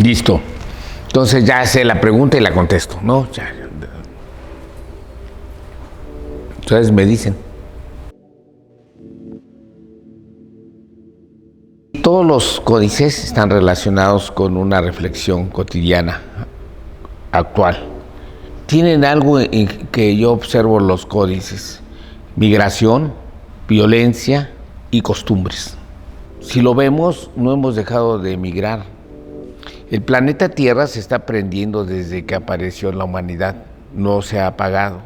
Listo. Entonces ya sé la pregunta y la contesto, ¿no? Ya. Entonces me dicen. Todos los códices están relacionados con una reflexión cotidiana, actual. Tienen algo en que yo observo los códices: migración, violencia y costumbres. Si lo vemos, no hemos dejado de migrar. El planeta Tierra se está prendiendo desde que apareció la humanidad, no se ha apagado.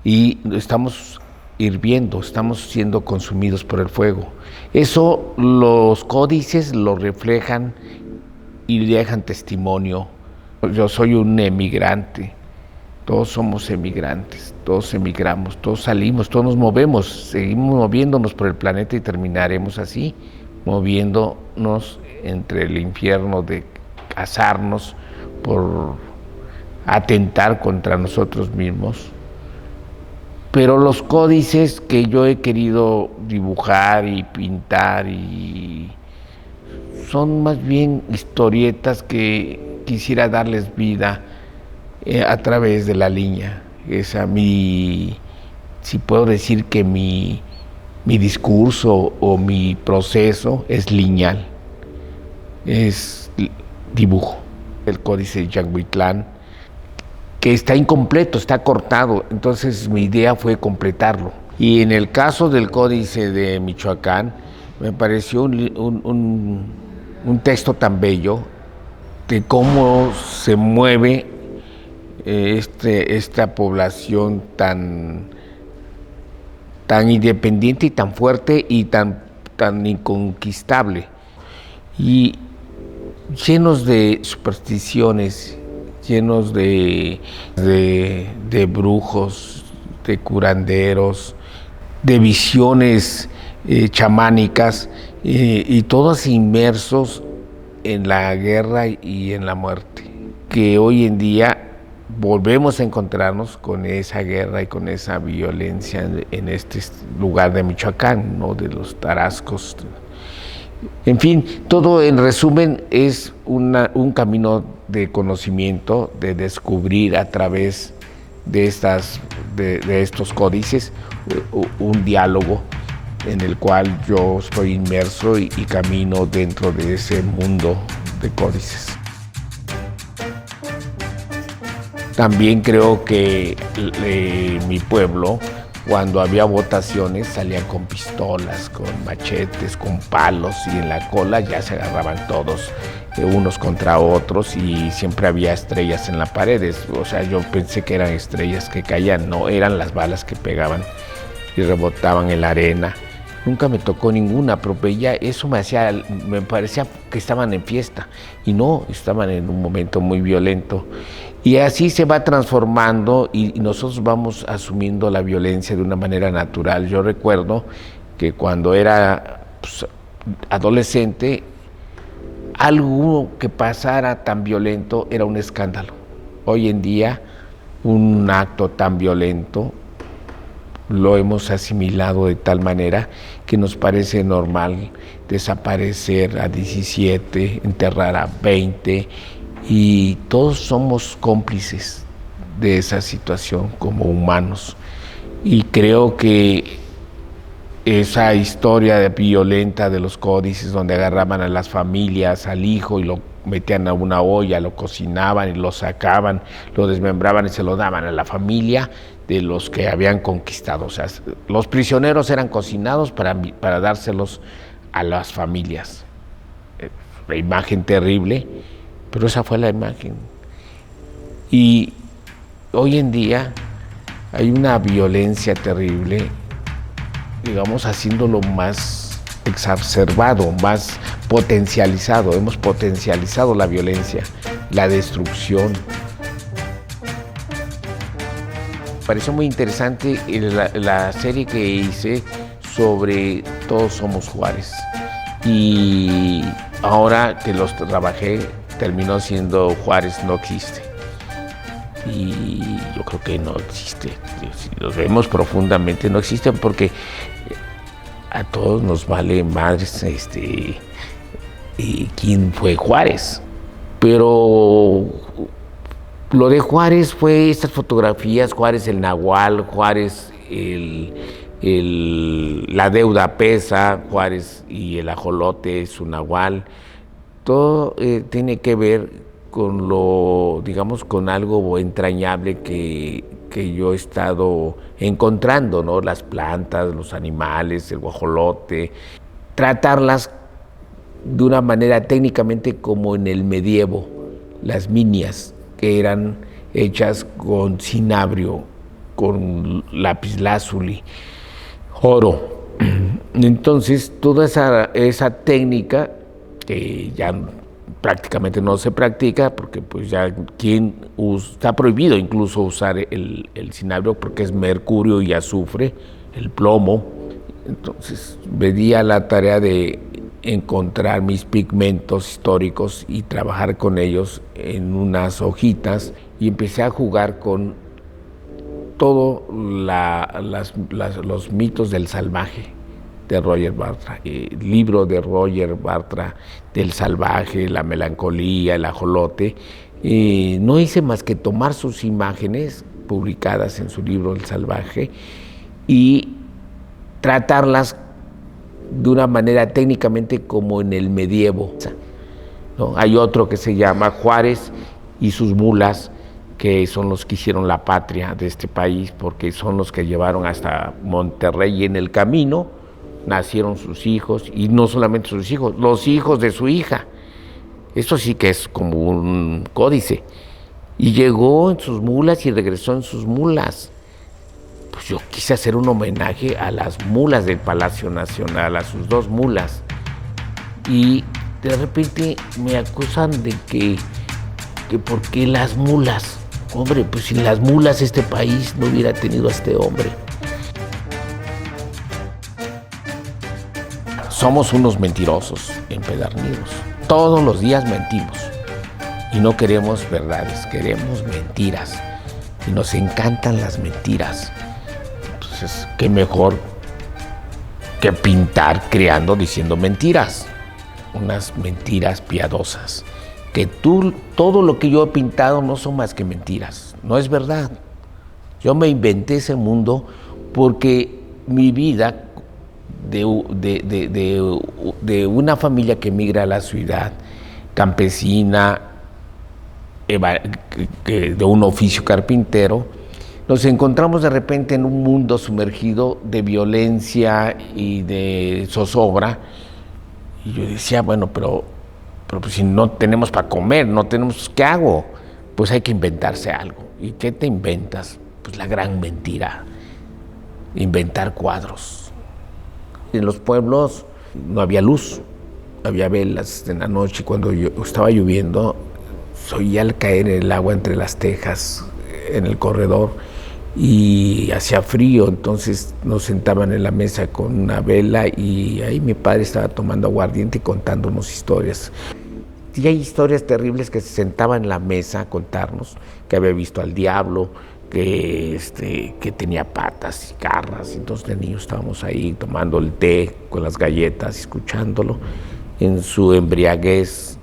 Y estamos hirviendo, estamos siendo consumidos por el fuego. Eso los códices lo reflejan y dejan testimonio. Yo soy un emigrante, todos somos emigrantes, todos emigramos, todos salimos, todos nos movemos, seguimos moviéndonos por el planeta y terminaremos así, moviéndonos entre el infierno de casarnos por atentar contra nosotros mismos. Pero los códices que yo he querido dibujar y pintar son más bien historietas que quisiera darles vida a través de la línea. Si puedo decir que mi discurso o mi proceso es lineal, es dibujo. El códice Yanguitlán, que está incompleto, está cortado, entonces mi idea fue completarlo. Y en el caso del códice de Michoacán, me pareció un texto tan bello de cómo se mueve esta población tan independiente y tan fuerte y tan inconquistable, y llenos de supersticiones, llenos de brujos, de curanderos, de visiones chamánicas, y todos inmersos en la guerra y en la muerte, que hoy en día volvemos a encontrarnos con esa guerra y con esa violencia en este lugar de Michoacán, ¿no? De los tarascos. En fin, todo en resumen es un camino de conocimiento, de descubrir a través de estos códices un diálogo en el cual yo estoy inmerso y camino dentro de ese mundo de códices. También creo que mi pueblo, cuando había votaciones, salían con pistolas, con machetes, con palos, y en la cola ya se agarraban todos, unos contra otros, y siempre había estrellas en las paredes. O sea, yo pensé que eran estrellas que caían, no, eran las balas que pegaban y rebotaban en la arena. Nunca me tocó ninguna, pero eso me parecía que estaban en fiesta, y no, estaban en un momento muy violento. Y así se va transformando y nosotros vamos asumiendo la violencia de una manera natural. Yo recuerdo que cuando era adolescente, algo que pasara tan violento era un escándalo. Hoy en día, un acto tan violento lo hemos asimilado de tal manera que nos parece normal desaparecer a 17, enterrar a 20, y todos somos cómplices de esa situación como humanos. Y creo que esa historia violenta de los códices, donde agarraban a las familias, al hijo, y lo metían a una olla, lo cocinaban y lo sacaban, lo desmembraban y se lo daban a la familia de los que habían conquistado. O sea, los prisioneros eran cocinados para dárselos a las familias. La imagen terrible, pero esa fue la imagen. Y hoy en día hay una violencia terrible, digamos, haciéndolo más exacerbado, más potencializado. Hemos potencializado la violencia, la destrucción. Me pareció muy interesante la serie que hice sobre Todos Somos Juárez. Y ahora que los trabajé, terminó siendo Juárez no existe. Y yo creo que no existe. Si los vemos profundamente, no existen, porque a todos nos vale madres y quién fue Juárez. Pero lo de Juárez fue estas fotografías, Juárez el Nahual, Juárez la deuda pesa, Juárez y el ajolote, su Nahual. Todo tiene que ver con digamos, con algo entrañable que yo he estado encontrando, ¿no? Las plantas, los animales, el guajolote, tratarlas de una manera técnicamente como en el medievo, las minias, que eran hechas con cinabrio, con lapislázuli, oro. Entonces, toda esa técnica, que ya prácticamente no se practica, porque pues ya está prohibido incluso usar el cinabrio, porque es mercurio y azufre, el plomo. Entonces, me di a la tarea de encontrar mis pigmentos históricos y trabajar con ellos en unas hojitas, y empecé a jugar con todos los mitos del salvaje de Roger Bartra, el libro de Roger Bartra del salvaje, la melancolía, el ajolote. No hice más que tomar sus imágenes publicadas en su libro El salvaje y tratarlas de una manera técnicamente como en el medievo, ¿no? Hay otro que se llama Juárez y sus mulas, que son los que hicieron la patria de este país, porque son los que llevaron hasta Monterrey, y en el camino nacieron sus hijos, y no solamente sus hijos, los hijos de su hija. Esto sí que es como un códice. Y llegó en sus mulas y regresó en sus mulas. Pues yo quise hacer un homenaje a las mulas del Palacio Nacional, a sus dos mulas. Y de repente me acusan de que ¿por qué las mulas? Hombre, pues sin las mulas este país no hubiera tenido a este hombre. Somos unos mentirosos empedernidos. Todos los días mentimos. Y no queremos verdades, queremos mentiras. Y nos encantan las mentiras. Entonces, ¿qué mejor que pintar creando, diciendo mentiras? Unas mentiras piadosas. Que todo lo que yo he pintado no son más que mentiras, no es verdad. Yo me inventé ese mundo porque mi vida de una familia que emigra a la ciudad, campesina, de un oficio carpintero, nos encontramos de repente en un mundo sumergido de violencia y de zozobra. Y yo decía, bueno, pero pues si no tenemos para comer, no tenemos, ¿qué hago? Pues hay que inventarse algo. ¿Y qué te inventas? Pues la gran mentira, inventar cuadros. En los pueblos no había luz, había velas en la noche. Cuando estaba lloviendo, se oía al caer el agua entre las tejas en el corredor y hacía frío, entonces nos sentaban en la mesa con una vela y ahí mi padre estaba tomando aguardiente y contándonos historias. Y hay historias terribles que se sentaba en la mesa a contarnos, que había visto al diablo, que tenía patas y garras. Entonces de niños estábamos ahí tomando el té con las galletas, escuchándolo en su embriaguez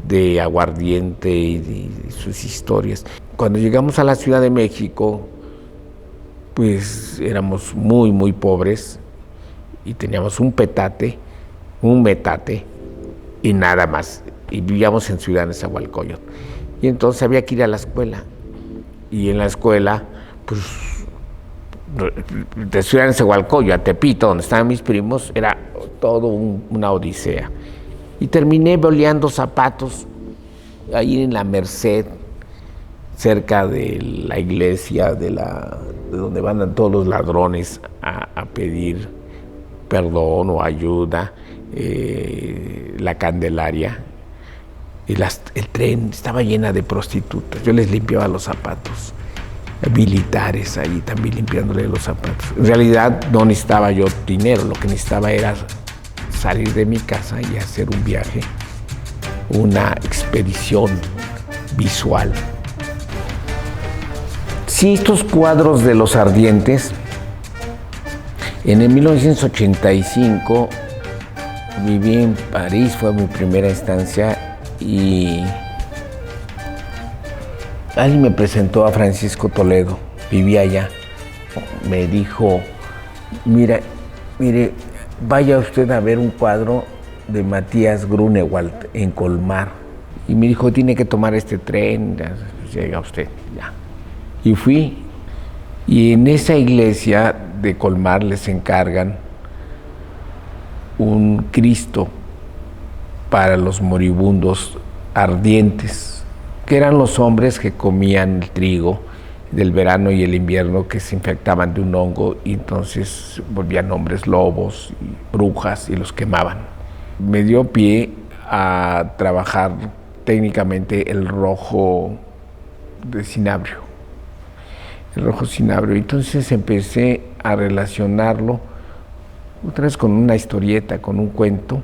de aguardiente y sus historias. Cuando llegamos a la Ciudad de México, pues éramos muy, muy pobres y teníamos un metate y nada más. Y vivíamos en Ciudad Nezahualcóyotl. Y entonces había que ir a la escuela. Y en la escuela, pues, de Ciudad Nezahualcóyotl a Tepito, donde estaban mis primos, era todo una odisea. Y terminé boleando zapatos ahí en la Merced, cerca de la iglesia, de donde van todos los ladrones a pedir perdón o ayuda, la Candelaria. Y el tren estaba llena de prostitutas. Yo les limpiaba los zapatos. Militares ahí también limpiándole los zapatos. En realidad no necesitaba yo dinero, lo que necesitaba era salir de mi casa y hacer un viaje, una expedición visual. Sí, estos cuadros de los ardientes, en el 1985 viví en París, fue mi primera estancia, y Alguien me presentó a Francisco Toledo, vivía allá. Me dijo, mire, vaya usted a ver un cuadro de Matías Grunewald en Colmar. Y me dijo, tiene que tomar este tren, ya, llega usted, ya. Y fui, y en esa iglesia de Colmar les encargan un Cristo para los moribundos ardientes, que eran los hombres que comían el trigo del verano y el invierno, que se infectaban de un hongo y entonces volvían hombres lobos y brujas y los quemaban. Me dio pie a trabajar técnicamente el rojo de cinabrio. El rojo cinabrio. Entonces empecé a relacionarlo otra vez con una historieta, con un cuento,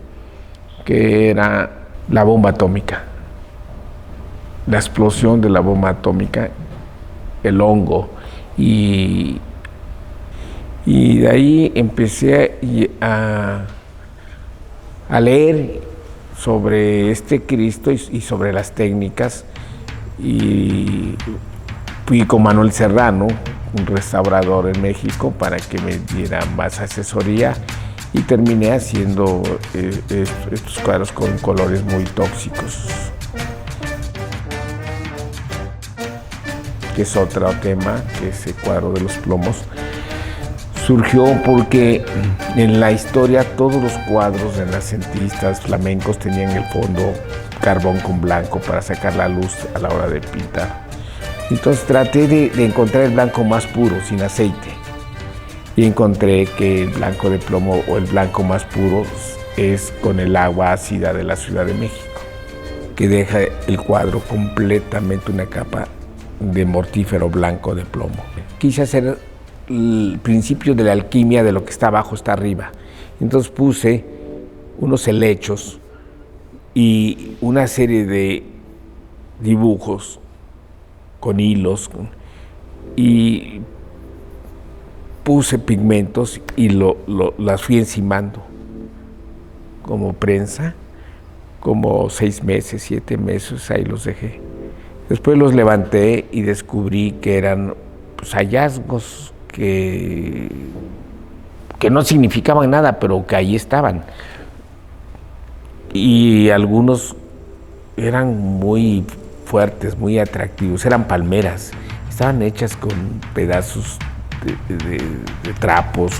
que era la bomba atómica. La explosión de la bomba atómica, el hongo. Y de ahí empecé a leer sobre este Cristo y sobre las técnicas, y fui con Manuel Serrano, un restaurador en México, para que me diera más asesoría, y terminé haciendo estos cuadros con colores muy tóxicos, que es otro tema, que ese cuadro de los plomos surgió porque en la historia todos los cuadros renacentistas flamencos tenían el fondo carbón con blanco para sacar la luz a la hora de pintar. Entonces traté de encontrar el blanco más puro, sin aceite, y encontré que el blanco de plomo o el blanco más puro es con el agua ácida de la Ciudad de México, que deja el cuadro completamente una capa de mortífero blanco de plomo. Quise hacer el principio de la alquimia, de lo que está abajo está arriba. Entonces puse unos helechos y una serie de dibujos con hilos, y puse pigmentos y las fui encimando como prensa, como 6 meses, 7 meses, ahí los dejé. Después los levanté y descubrí que eran hallazgos que no significaban nada, pero que ahí estaban. Y algunos eran muy fuertes, muy atractivos, eran palmeras, estaban hechas con pedazos de trapos.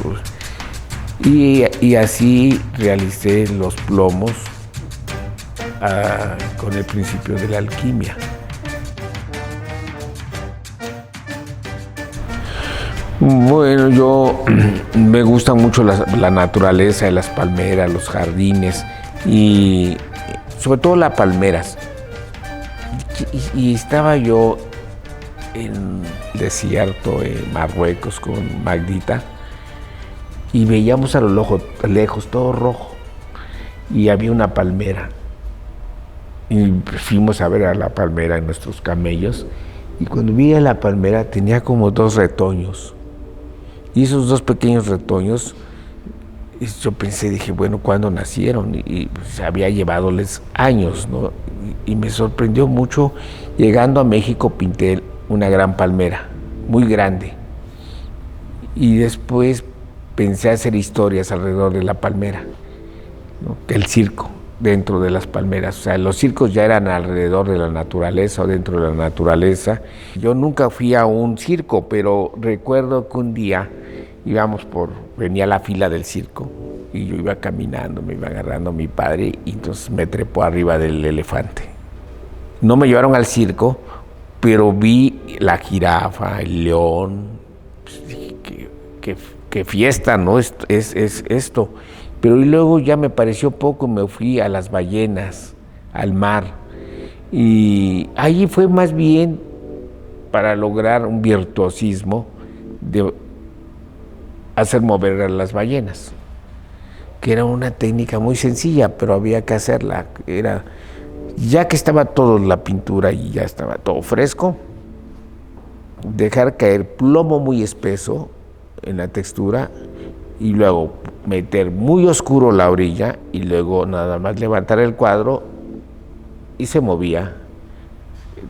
Y así realicé los plomos con el principio de la alquimia. Bueno, yo me gusta mucho la naturaleza, las palmeras, los jardines, y sobre todo las palmeras. Y estaba yo en el desierto en Marruecos con Magdita, y veíamos a lo lejos todo rojo, y había una palmera, y fuimos a ver a la palmera en nuestros camellos, y cuando vi a la palmera tenía como 2 retoños. Y esos 2 pequeños retoños, yo pensé, dije, bueno, ¿cuándo nacieron? Y pues, había llevadoles años, ¿no? Y me sorprendió mucho. Llegando a México pinté una gran palmera, muy grande. Y después pensé hacer historias alrededor de la palmera, ¿no? El circo dentro de las palmeras. O sea, los circos ya eran alrededor de la naturaleza o dentro de la naturaleza. Yo nunca fui a un circo, pero recuerdo que un día venía la fila del circo y yo iba caminando, me iba agarrando mi padre, y entonces me trepó arriba del elefante. No me llevaron al circo, pero vi la jirafa, el león. Pues dije, qué fiesta, ¿no? Es esto. Pero y luego ya me pareció poco, me fui a las ballenas, al mar. Y allí fue más bien para lograr un virtuosismo de hacer mover a las ballenas, que era una técnica muy sencilla, pero había que hacerla. Ya que estaba toda la pintura y ya estaba todo fresco, dejar caer plomo muy espeso en la textura, y luego meter muy oscuro la orilla, y luego nada más levantar el cuadro y se movía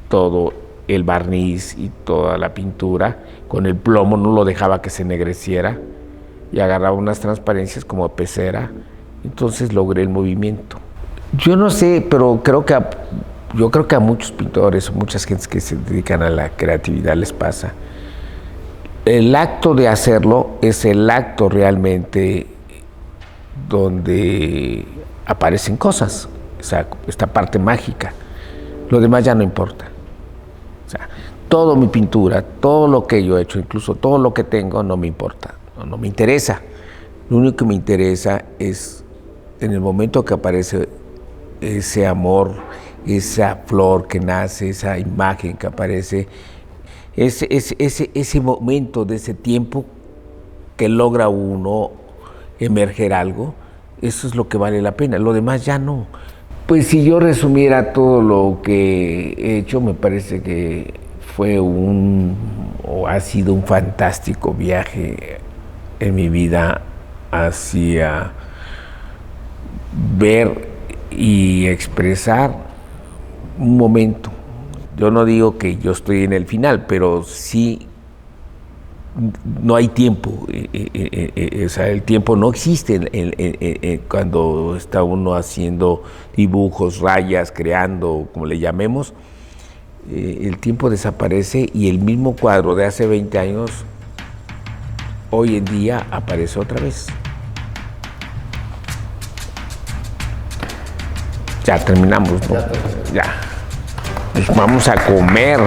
todo el barniz y toda la pintura, con el plomo no lo dejaba que se ennegreciera y agarraba unas transparencias como pecera, entonces logré el movimiento. Yo no sé, pero yo creo que a muchos pintores, muchas gentes que se dedican a la creatividad les pasa. El acto de hacerlo es el acto realmente donde aparecen cosas, o sea, esta parte mágica. Lo demás ya no importa. O sea, toda mi pintura, todo lo que yo he hecho, incluso todo lo que tengo, no me importa, no me interesa. Lo único que me interesa es en el momento que aparece ese amor, esa flor que nace, esa imagen que aparece, ese momento de ese tiempo que logra uno emerger algo, eso es lo que vale la pena, lo demás ya no. Pues si yo resumiera todo lo que he hecho, me parece que fue o ha sido un fantástico viaje en mi vida hacia ver y expresar un momento. Yo no digo que yo estoy en el final, pero sí no hay tiempo, o sea, el tiempo no existe cuando está uno haciendo dibujos, rayas, creando, como le llamemos, el tiempo desaparece y el mismo cuadro de hace 20 años, hoy en día aparece otra vez. Ya terminamos, ¿no? Ya. Pues vamos a comer.